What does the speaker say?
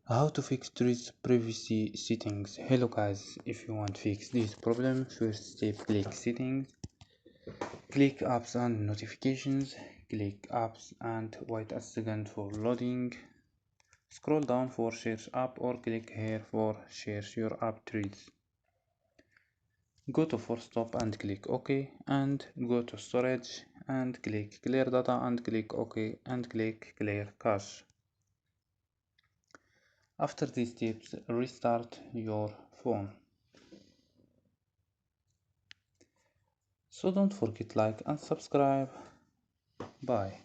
How to fix trees privacy settings. Hello guys, if you want to fix this problem, first step click settings, click apps and notifications, click apps and wait a second for loading. Scroll down for search app or click here for search your app trees. Go to force stop and click OK, and go to storage and click clear data and click OK and click clear cache. After these steps, restart your phone. So don't forget like and subscribe. Bye.